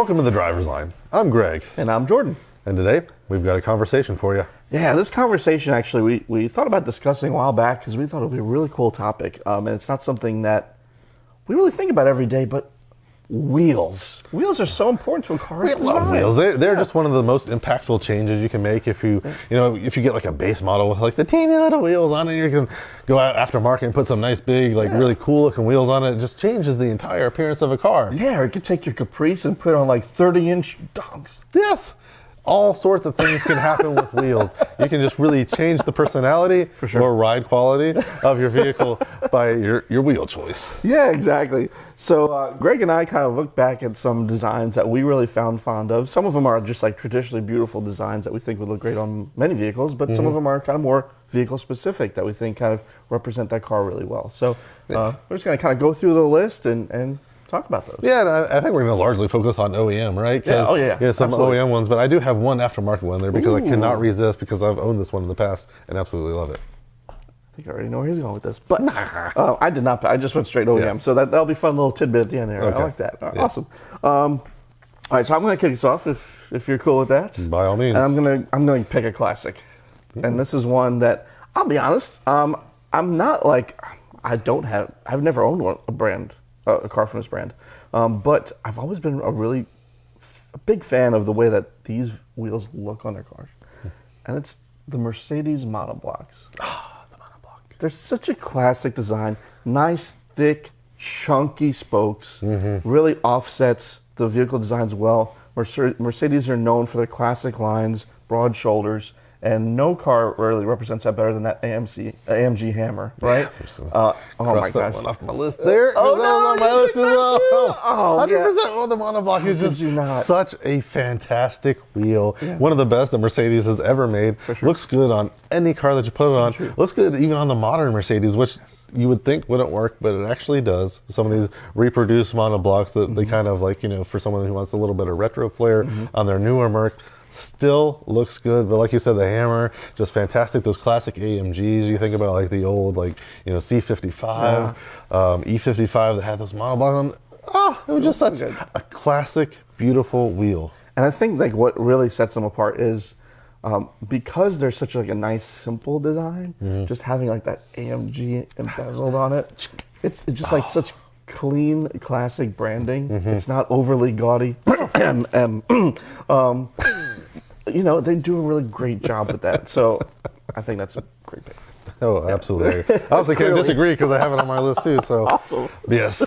Welcome to the Driver's Line. I'm Greg. And I'm Jordan. And today, we've got a conversation for you. Yeah, this conversation actually, we thought about discussing a while back because we thought it would be a really cool topic. And it's not something that we really think about every day, but wheels. Wheels are so important to a car's design. I love wheels. They're just one of the most impactful changes you can make if you get like a base model with like the teeny little wheels on it. You can go out aftermarket and put some nice big, really cool looking wheels on it. It just changes the entire appearance of a car. Yeah, or you could take your Caprice and put on like 30-inch dogs. Yes. All sorts of things can happen with wheels. You can just really change the personality or ride quality of your vehicle by your wheel choice. Yeah, exactly. So Greg and I kind of looked back at some designs that we really found fond of. Some of them are just like traditionally beautiful designs that we think would look great on many vehicles, but some of them are kind of more vehicle specific that we think kind of represent that car really well. So we're just going to kind of go through the list and talk about those. Yeah, and I think we're going to largely focus on OEM, right? Yeah, some absolutely. OEM ones, but I do have one aftermarket one there because I cannot resist because I've owned this one in the past and absolutely love it. I think I already know where he's going with this, but I did not. I just went straight OEM, so that'll be a fun little tidbit at the end there. Okay. I like that. Right, awesome. All right, so I'm going to kick us off if you're cool with that. By all means. And I'm going to pick a classic, and this is one that I'll be honest. I'm not like I've never owned a car from this brand, but I've always been a big fan of the way that these wheels look on their cars, and it's the Mercedes monoblocks. The monoblock. They're such a classic design. Nice, thick, chunky spokes. Really offsets the vehicle designs well. Mercedes are known for their classic lines, broad shoulders, and no car really represents that better than that AMG Hammer, right? Oh my gosh! That one off my list there. Oh no, that was on my list as well. Oh, 100% on the monoblock is just such a fantastic wheel. Yeah. One of the best that Mercedes has ever made. Looks good on any car that you put it on. True. Looks good even on the modern Mercedes, which you would think wouldn't work, but it actually does. Some of these reproduced monoblocks that they kind of like, for someone who wants a little bit of retro flair on their newer Merc. Still looks good, but like you said, the Hammer, just fantastic. Those classic AMGs, you think about like the old, C55, E55 that had those monoblocks on. It was just such a classic, beautiful wheel. And I think like what really sets them apart is because they're such like a nice, simple design, just having like that AMG embezzled on it, it's just like such clean, classic branding. It's not overly gaudy. They do a really great job with that. So I think that's a great pick. Oh, absolutely. I obviously can't disagree because I have it on my list too. So awesome. Yes.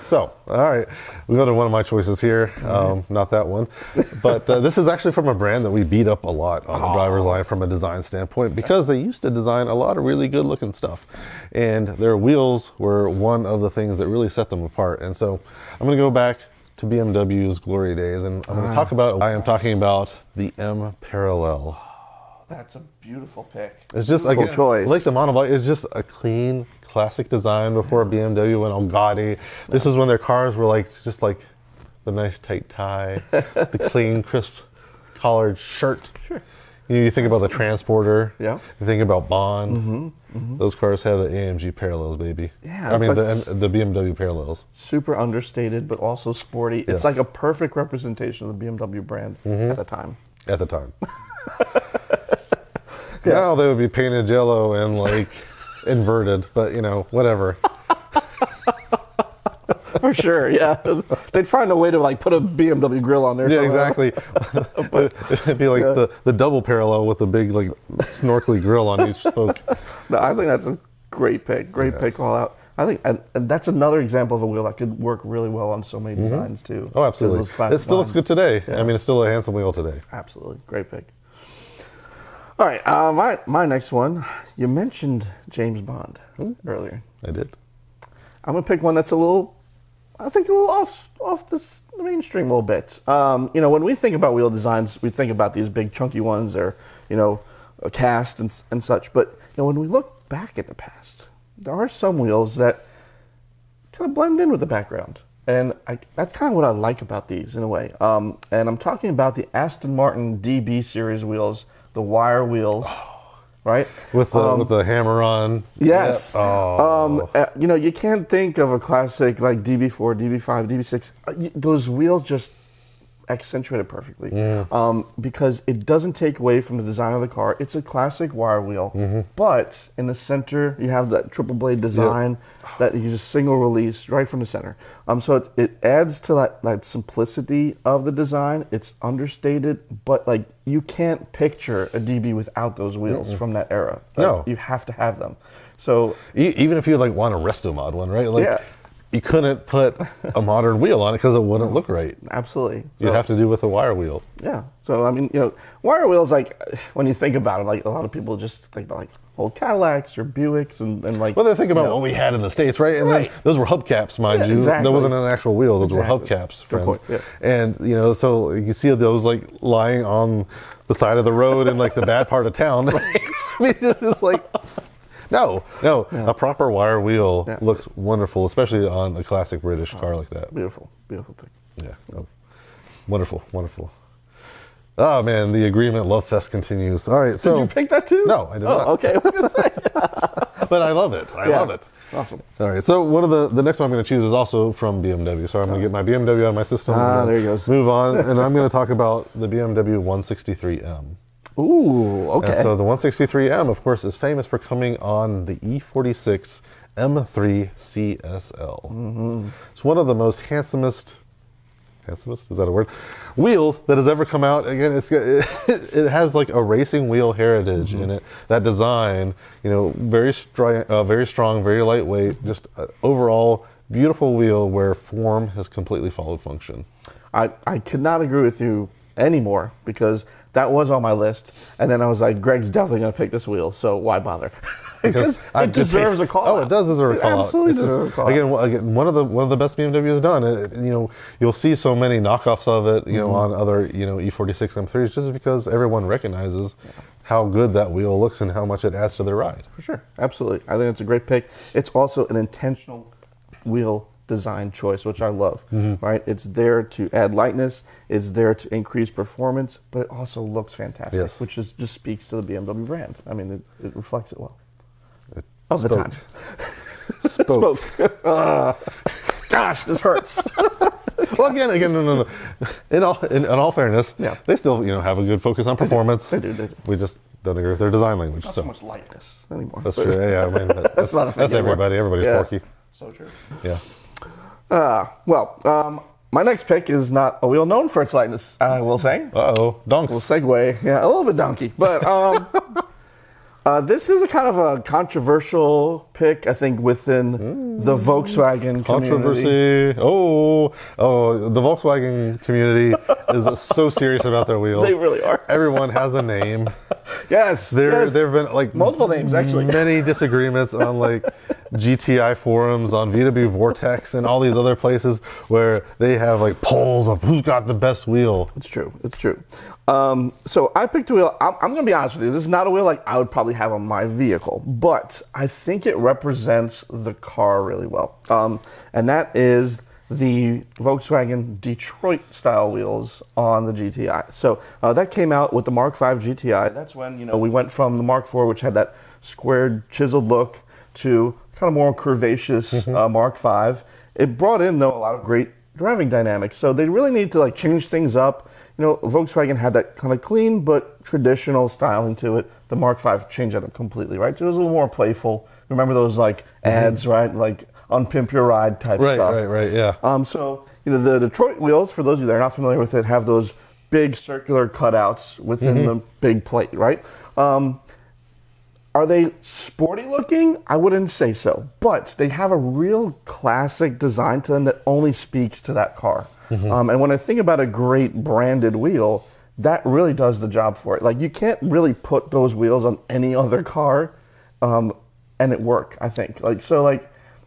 So, all right. We go to one of my choices here. Not that one. But this is actually from a brand that we beat up a lot on the Driver's Line from a design standpoint because they used to design a lot of really good looking stuff. And their wheels were one of the things that really set them apart. And so I'm going to go back to BMW's glory days, and I'm going to talk about. I am talking about the M Parallel. That's a beautiful pick. It's just like choice. Like the monoblock, it's just a clean, classic design before BMW went all gaudy. This was when their cars were just like the nice tight tie, the clean, crisp collared shirt. Sure. You think about the Transporter. Yeah. You think about Bond. Those cars have the AMG Parallels, baby. Yeah. I mean, the BMW Parallels. Super understated, but also sporty. It's like a perfect representation of the BMW brand at the time. At the time. Now they would be painted yellow and inverted, but whatever. For sure, yeah. They'd find a way to put a BMW grill on there. Yeah, exactly. It'd be like the double parallel with the big snorkely grill on each spoke. No, I think that's a great pick. Great pick all out. I think, and that's another example of a wheel that could work really well on so many designs too. Oh, absolutely. It still looks good today. Yeah. I mean, it's still a handsome wheel today. Absolutely, great pick. All right, my next one. You mentioned James Bond earlier. I did. I'm gonna pick one that's a little off the mainstream a little bit. When we think about wheel designs, we think about these big chunky ones or cast and such. But when we look back at the past, there are some wheels that kind of blend in with the background, and that's kind of what I like about these in a way. And I'm talking about the Aston Martin DB series wheels, the wire wheels. Right? With the hammer on. Yes. Yep. Oh. You can't think of a classic like DB4, DB5, DB6. Those wheels just accentuate it perfectly. Because it doesn't take away from the design of the car. It's a classic wire wheel, but in the center you have that triple blade design that you just single release right from the center. So it adds to that simplicity of the design. It's understated, but like you can't picture a DB without those wheels from that era. Like, no, you have to have them. So even if you like want a resto mod one, right? Like, you couldn't put a modern wheel on it because it wouldn't look right. Absolutely. You'd have to do with a wire wheel. Yeah. So, I mean, wire wheels, like, when you think about it, like, a lot of people just think about, like, old Cadillacs or Buicks and like... Well, they think about what we had in the States, right? And then those were hubcaps, mind you. Exactly. That wasn't an actual wheel. Those were hubcaps, friends. Good point. Yeah. And, so you see those, like, lying on the side of the road in, like, the bad part of town. Right. I mean, it's just like... No. A proper wire wheel looks wonderful, especially on a classic British car like that. Beautiful pick. Yeah. Oh. Wonderful. Oh man, the agreement love fest continues. All right, so did you pick that too? No, I did not. Okay, I was gonna say. But I love it. I love it. Awesome. All right, so one of the next one I'm going to choose is also from BMW. So I'm going to get my BMW out of my system. There he goes. Move on, and I'm going to talk about the BMW 163M. Ooh, okay. And so the 163M, of course, is famous for coming on the E46 M3 CSL. It's one of the most handsomest, is that a word? Wheels that has ever come out. Again, it has like a racing wheel heritage in it. That design, very strong, very lightweight, just overall beautiful wheel where form has completely followed function. I could not agree with you anymore because that was on my list, and then I was like, Greg's definitely going to pick this wheel, so why bother? Because it deserves a call. Oh, it does deserve a call. Absolutely deserves a call. Again, one of the best BMW has done. You'll see so many knockoffs of it, on other E46 M3s, just because everyone recognizes how good that wheel looks and how much it adds to their ride. For sure, absolutely. I think it's a great pick. It's also an intentional wheel design choice, which I love, right? It's there to add lightness, it's there to increase performance, but it also looks fantastic, which just speaks to the BMW brand. I mean, it reflects it well. The time. Spoke. Gosh, this hurts. Well, again, no. In all fairness, they still, have a good focus on performance. They do. We just don't agree with their design language. Not so much lightness anymore. That's true. Yeah, I mean, that's not a thing. That's everybody. Everybody's quirky. So true. Yeah. My next pick is not a wheel known for its lightness, I will say. Donks. We'll segue. Yeah, a little bit donkey. But this is a kind of a controversial pick, I think, within the Volkswagen community. Controversy. The Volkswagen community is so serious about their wheels. They really are. Everyone has a name. Yes. There have been like multiple names, actually. Many disagreements on like GTI forums, on VW Vortex, and all these other places where they have like polls of who's got the best wheel. It's true. So I picked a wheel. I'm going to be honest with you. This is not a wheel like I would probably have on my vehicle, but I think it represents the car really well. And that is the Volkswagen Detroit style wheels on the GTI. So that came out with the Mark V GTI. That's when we went from the Mark IV, which had that squared, chiseled look, to kind of more curvaceous Mark V. It brought in though a lot of great driving dynamics. So they really need to like change things up. Volkswagen had that kind of clean but traditional styling to it. The Mark V changed that up completely, right? So it was a little more playful. Remember those like ads, right? Like unpimp your ride type stuff. Right, yeah. So, the Detroit wheels, for those of you that are not familiar with it, have those big circular cutouts within the big plate, right? Are they sporty looking? I wouldn't say so. But they have a real classic design to them that only speaks to that car. And when I think about a great branded wheel, that really does the job for it. Like, you can't really put those wheels on any other car and it work, I think.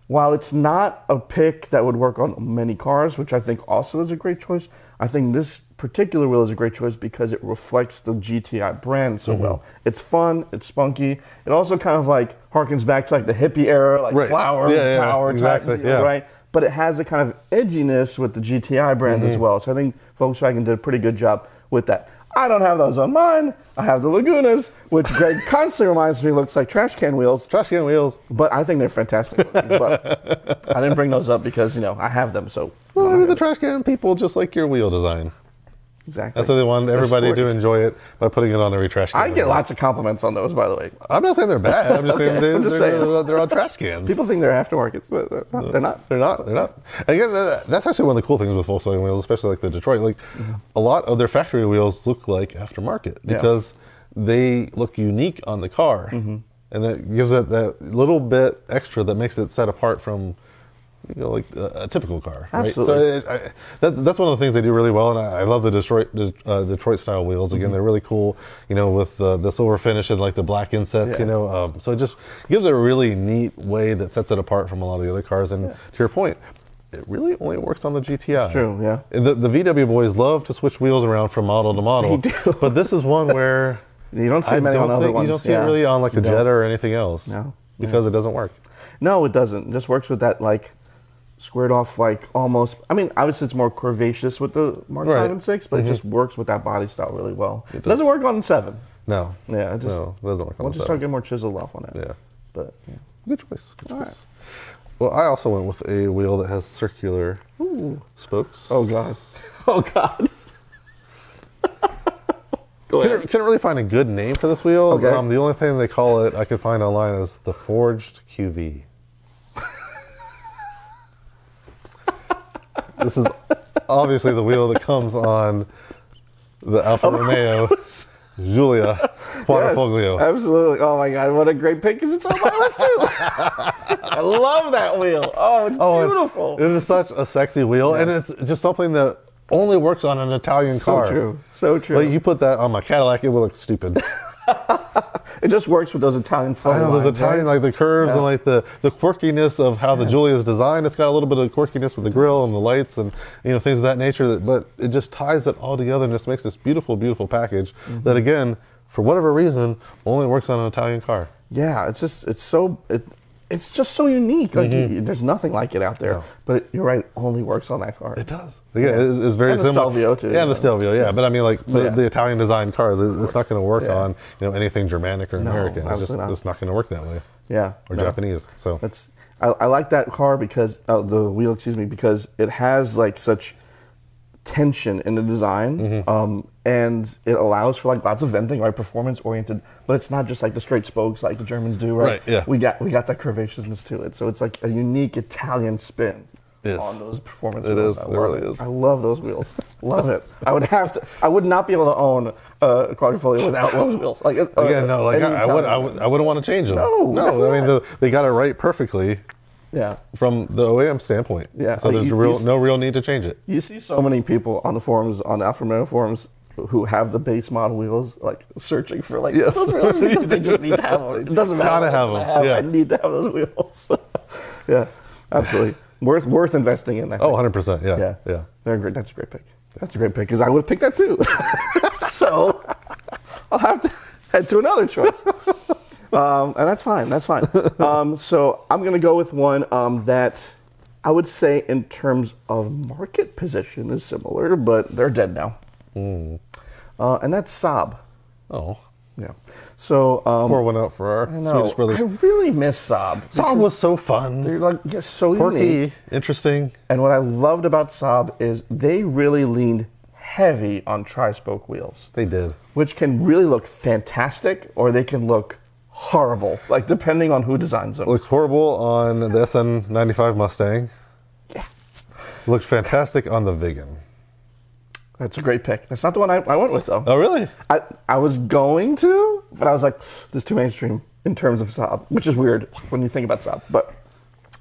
While it's not a pick that would work on many cars, which I think also is a great choice, I think this particular wheel is a great choice because it reflects the GTI brand so well. It's fun, it's spunky. It also kind of like harkens back to like the hippie era, like flower power exactly, type deal, right? But it has a kind of edginess with the GTI brand as well. So I think Volkswagen did a pretty good job with that. I don't have those on mine. I have the Lagunas, which Greg constantly reminds me looks like trash can wheels. Trash can wheels. But I think they're fantastic. But I didn't bring those up because, I have them. So the trash can people just like your wheel design. Exactly. That's what they want everybody to enjoy it by putting it on every trash can. I get lots of compliments on those, by the way. I'm not saying they're bad. I'm just saying they're on trash cans. People think they're aftermarkets, but they're not. They're not. Again, that's actually one of the cool things with Volkswagen wheels, especially like the Detroit. Like a lot of their factory wheels look like aftermarket because they look unique on the car, and that gives it that little bit extra that makes it set apart from, like a typical car. Absolutely. Right? So that's one of the things they do really well, and I love the Detroit style wheels. Again, they're really cool. With the silver finish and like the black insets. So it just gives it a really neat way that sets it apart from a lot of the other cars. And to your point, it really only works on the GTI. It's true. Yeah. The VW boys love to switch wheels around from model to model. They do. But this is one where you don't see many on other ones. You don't see it really on like a Jetta or anything else. No. Because it doesn't work. No, it doesn't. It just works with that like squared off, like almost. I mean, obviously it's more curvaceous with the Mark 5 and 6, but it just works with that body style really well. It doesn't work on 7. No. Yeah, it doesn't work on 7. Once you start getting more chiseled off on it. Yeah. But good choice. All right. Well, I also went with a wheel that has circular spokes. Oh God. Oh God. Go ahead. Couldn't really find a good name for this wheel. Okay. The only thing they call it I could find online is the Forged QV. This is obviously the wheel that comes on the Alfa Romeo Giulia Quadrifoglio. Yes, absolutely. Oh my God, what a great pick, because it's on my list too. I love that wheel. Oh, it's beautiful. It is such a sexy wheel, and it's just something that only works on an Italian car. So true. So true. Like you put that on my Cadillac, it will look stupid. It just works with those Italian foam lines, those Italian, like the curves and like the quirkiness of how the Giulia is designed. It's got a little bit of quirkiness with the grille and the lights and things of that nature. But it just ties it all together and just makes this beautiful, beautiful package that, again, for whatever reason, only works on an Italian car. Yeah, it's just so unique. Like there's nothing like it out there. No. But you're right, it only works on that car. It does. Yeah, it's very and similar. The Stelvio too. Yeah, the Stelvio. Yeah, but I mean, like the Italian designed cars, it's not going to work on anything Germanic or American. It's not going to work that way. Yeah, or Japanese. So I like that car because the wheel. Excuse me, because it has like such tension in the design, and it allows for like lots of venting, right? Performance oriented, but it's not just like the straight spokes like the Germans do, right? Yeah. We got that curvaceousness to it, so it's like a unique Italian spin on those performance wheels. It really is. I love those wheels. Love it. I would not be able to own a Quadrifoglio without those wheels. Like again, no, like I wouldn't want to change them. No. I mean, they got it right perfectly. Yeah. From the OEM standpoint. Yeah. So there's no real need to change it. You see so many people on the forums, on the Alfa Romeo forums, who have the base model wheels, like searching for like those wheels because they just need to have them. It doesn't matter. Gotta have them. I need to have those wheels. Yeah, absolutely. Worth investing in that. Oh, 100%. Yeah. They're great. That's a great pick. That's a great pick because I would have picked that too. So I'll have to head to another choice. And that's fine. So I'm going to go with one that I would say in terms of market position is similar, but they're dead now. And that's Saab. Oh. Yeah. So pour one out for our Swedish brothers. I really miss Saab. Saab was so fun. They're like so quirky, unique, interesting. And what I loved about Saab is they really leaned heavy on tri-spoke wheels. They did. Which can really look fantastic, or they can look horrible, like depending on who designs them. Looks horrible on the SN95 Mustang. Yeah. Looked fantastic on the Vigan. That's a great pick. That's not the one I went with, though. Oh, really? I was going to, but I was like, this is too mainstream in terms of Saab, which is weird when you think about Saab. But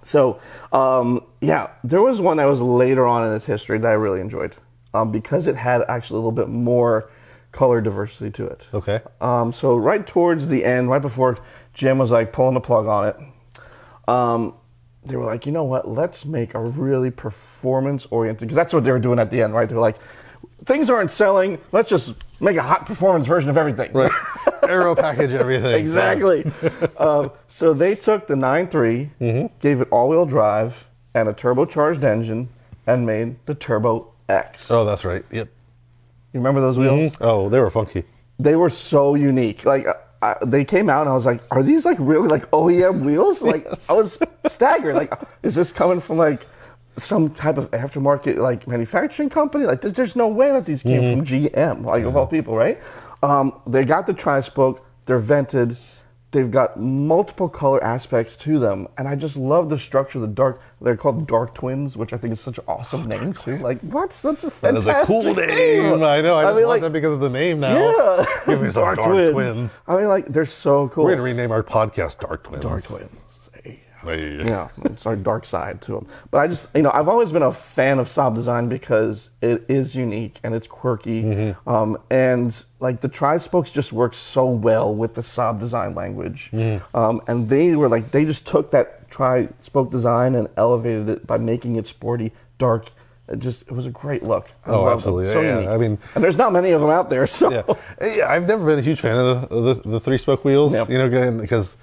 so, there was one that was later on in its history that I really enjoyed because it had actually a little bit more color diversity to it. Okay. So right towards the end, right before Jim was like pulling the plug on it, they were like, you know what? Let's make a really performance-oriented, because that's what they were doing at the end, right? They were like, things aren't selling. Let's just make a hot performance version of everything. Right. Aero package everything. Exactly. So they took the 9.3, gave it all-wheel drive and a turbocharged engine, and made the Turbo X. Oh, that's right. Yep. You remember those wheels? Oh, they were funky. They were so unique. Like they came out, and I was like, "Are these like really like OEM wheels?" Like I was staggered. Like, is this coming from like some type of aftermarket like manufacturing company. Like there's no way that these came from GM, like of all people, right? They got the tri-spoke, they're vented, they've got multiple color aspects to them, and I just love the structure. They're called Dark Twins, which I think is such an awesome name too. Like, what's such a fantastic That is a cool name. I know. I just want that because of the name now. Yeah, Give me some Dark Twins. I mean, like, they're so cool. We're gonna rename our podcast Dark Twins. Dark Twins. Hey. Yeah, it's our dark side to them. But I just, I've always been a fan of Saab design because it is unique and it's quirky. And like the tri-spokes just work so well with the Saab design language. And they just took that tri-spoke design and elevated it by making it sporty, dark. It was a great look. Absolutely. So unique. I mean, and there's not many of them out there. So yeah, I've never been a huge fan of the 3-spoke wheels. Yep. Because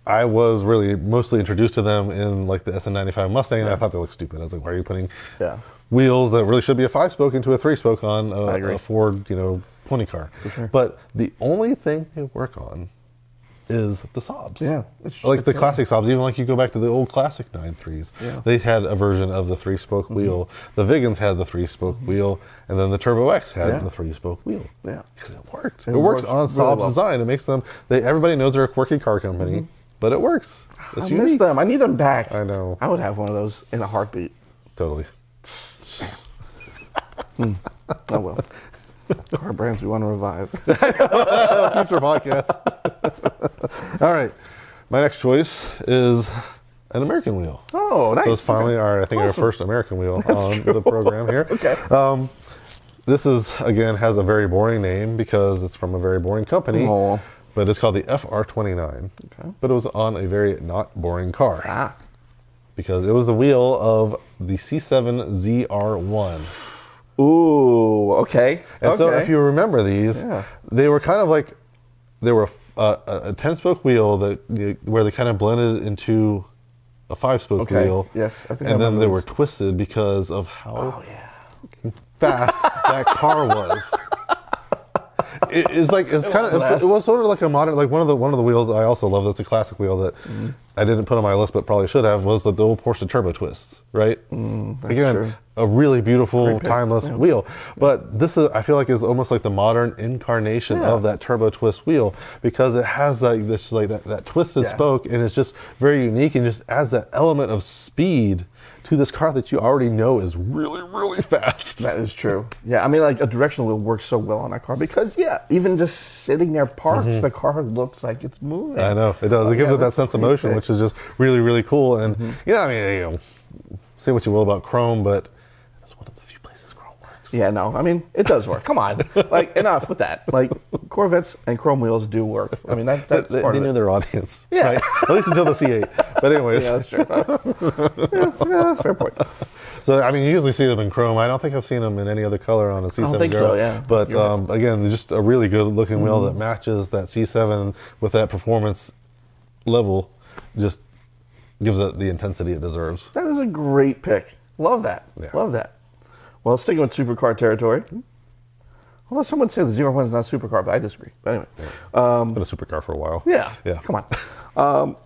I was really mostly introduced to them in like the SN95 Mustang, and I thought they looked stupid. I was like, why are you putting wheels that really should be a 5-spoke into a 3-spoke on a Ford, pony car? For sure. But the only thing they work on is the Saabs. Yeah. Like the classic Saabs, even like you go back to the old classic 9.3s. Yeah. They had a version of the 3-spoke wheel. The Vigans had the 3-spoke wheel, and then the Turbo X had the 3-spoke wheel. Yeah. Because it worked. It works on Saab's design. It makes them, everybody knows they're a quirky car company. But it works. I miss them. I need them back. I know. I would have one of those in a heartbeat. Totally. Oh, well. Car brands we want to revive. Future podcast. All right. My next choice is an American wheel. Oh, nice. So it's finally our first American wheel on the program here. Okay. This has a very boring name because it's from a very boring company. Oh. But it's called the FR29. Okay. But it was on a very not boring car. Because it was the wheel of the C7 ZR1. Ooh, okay. And so if you remember these, they were kind of like, they were a 10-spoke wheel where they kind of blended into a 5-spoke wheel. Yes, I think. And then they were twisted because of how fast that car was. It was sort of like a modern, like one of the wheels I also love that's a classic wheel that I didn't put on my list but probably should have, was the old Porsche Turbo Twists, right? Again, true. A really beautiful, timeless wheel. But this I feel like is almost like the modern incarnation of that Turbo Twist wheel, because it has like this that twisted spoke, and it's just very unique and just adds that element of speed to this car that you already know is really, really fast. That is true. Yeah, I mean, like a directional wheel works so well on that car because, even just sitting there parked, the car looks like it's moving. I know, it does. It gives it that sense of motion, which is just really, really cool. And, say what you will about chrome, but that's one of the few places chrome works. Yeah, no, I mean, it does work. Come on. Like, enough with that. Like, Corvettes and chrome wheels do work. I mean, that's part they knew their audience. Yeah. Right? At least until the C8. But anyways. Yeah, that's true. That's a fair point. So, I mean, you usually see them in chrome. I don't think I've seen them in any other color on a C7. I don't think so, yeah. But, again, just a really good-looking wheel that matches that C7 with that performance level, just gives it the intensity it deserves. That is a great pick. Love that. Yeah. Love that. Well, sticking with supercar territory. Although some would say the ZR1 is not a supercar, but I disagree. But anyway. It's been a supercar for a while. Yeah. Come on.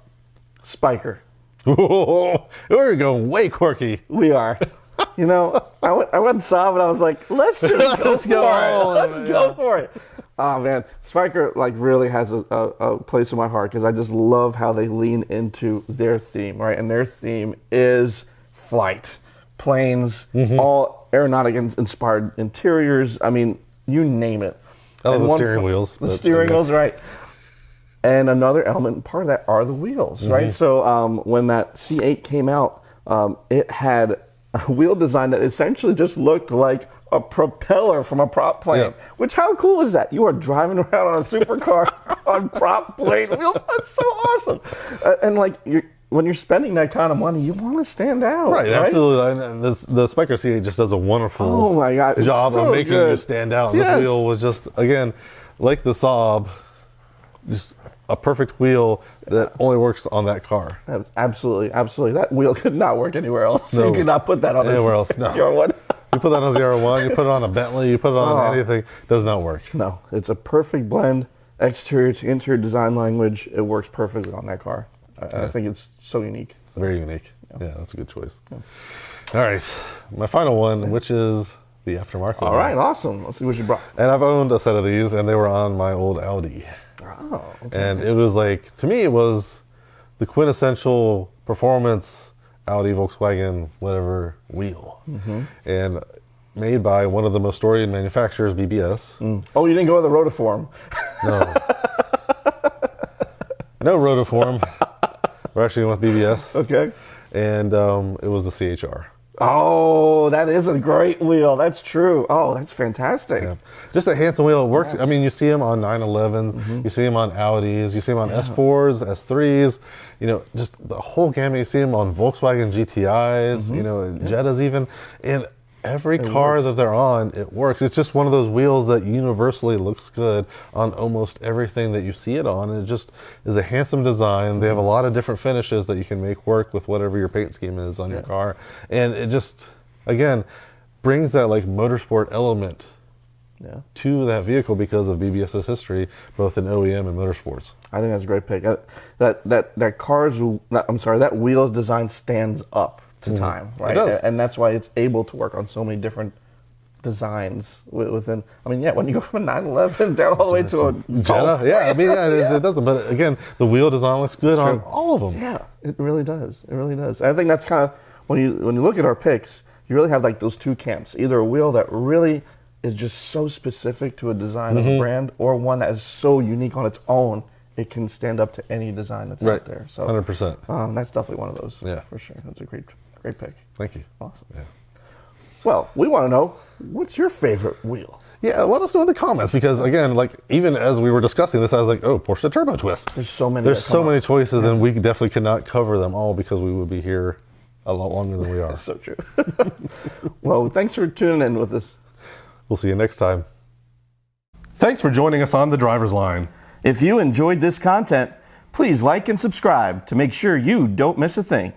Spiker. We're going way quirky. We are. I went and saw it, and I was like, let's just go for it. Let's go for it. Oh, man. Spiker, really has a place in my heart because I just love how they lean into their theme, right? And their theme is flight. Planes, all aeronautic-inspired interiors. I mean, you name it. I love the steering wheels. The steering wheels, right. And another element, part of that, are the wheels, right? So when that C8 came out, it had a wheel design that essentially just looked like a propeller from a prop plane. Which, how cool is that? You are driving around on a supercar on prop plane wheels. That's so awesome. And when you're spending that kind of money, you want to stand out. Right, absolutely. And the Spiker C8 just does a wonderful job of making you stand out. And this wheel was just, again, like the Saab, just a perfect wheel that only works on that car. Absolutely, absolutely. That wheel could not work anywhere else. No. You could not put that on anywhere else. No. ZR1. You put that on ZR1, you put it on a Bentley, you put it on anything, it does not work. No, it's a perfect blend, exterior to interior design language. It works perfectly on that car. I think it's so unique. Very unique. Yeah, that's a good choice. Yeah. All right, my final one, which is the aftermarket. All right, awesome. Let's see what you brought. And I've owned a set of these, and they were on my old Audi. Oh, okay. And it was like, to me, it was the quintessential performance Audi, Volkswagen, whatever wheel. And made by one of the most storied manufacturers, BBS. Oh, you didn't go with the rotiform. No. No rotiform. We're actually with BBS. Okay. And it was the CHR. Oh, that is a great wheel. That's true. Oh, that's fantastic. Yeah. Just a handsome wheel. It works. Yes. I mean, you see them on 911s, you see them on Audis, you see them on S4s, S3s, you know, just the whole gamut. You see them on Volkswagen GTIs, you know, Jettas even. And every car that they're on, it works. It's just one of those wheels that universally looks good on almost everything that you see it on. And it just is a handsome design. They have a lot of different finishes that you can make work with whatever your paint scheme is on your car. And it just, again, brings that like motorsport element to that vehicle because of BBS's history, both in OEM and motorsports. I think that's a great pick. That wheel's design stands up to time, right? It does. And that's why it's able to work on so many different designs within. I mean, when you go from a 911 down all the way to a Jetta, it doesn't. But again, the wheel design looks good on all of them. Yeah, it really does. It really does. And I think that's kind of when you look at our picks, you really have like those two camps: either a wheel that really is just so specific to a design of a brand, or one that is so unique on its own. It can stand up to any design that's out there. So 100%. That's definitely one of those. Yeah, for sure. That's a great pick. Thank you. Awesome. Yeah. Well, we want to know, what's your favorite wheel? Yeah, let us know in the comments because again, like even as we were discussing this, I was like, oh, Porsche Turbo Twist. There's so many. There's so many choices, and we definitely could not cover them all because we would be here a lot longer than we are. So true. Well, thanks for tuning in with us. We'll see you next time. Thanks for joining us on The Driver's Line. If you enjoyed this content, please like and subscribe to make sure you don't miss a thing.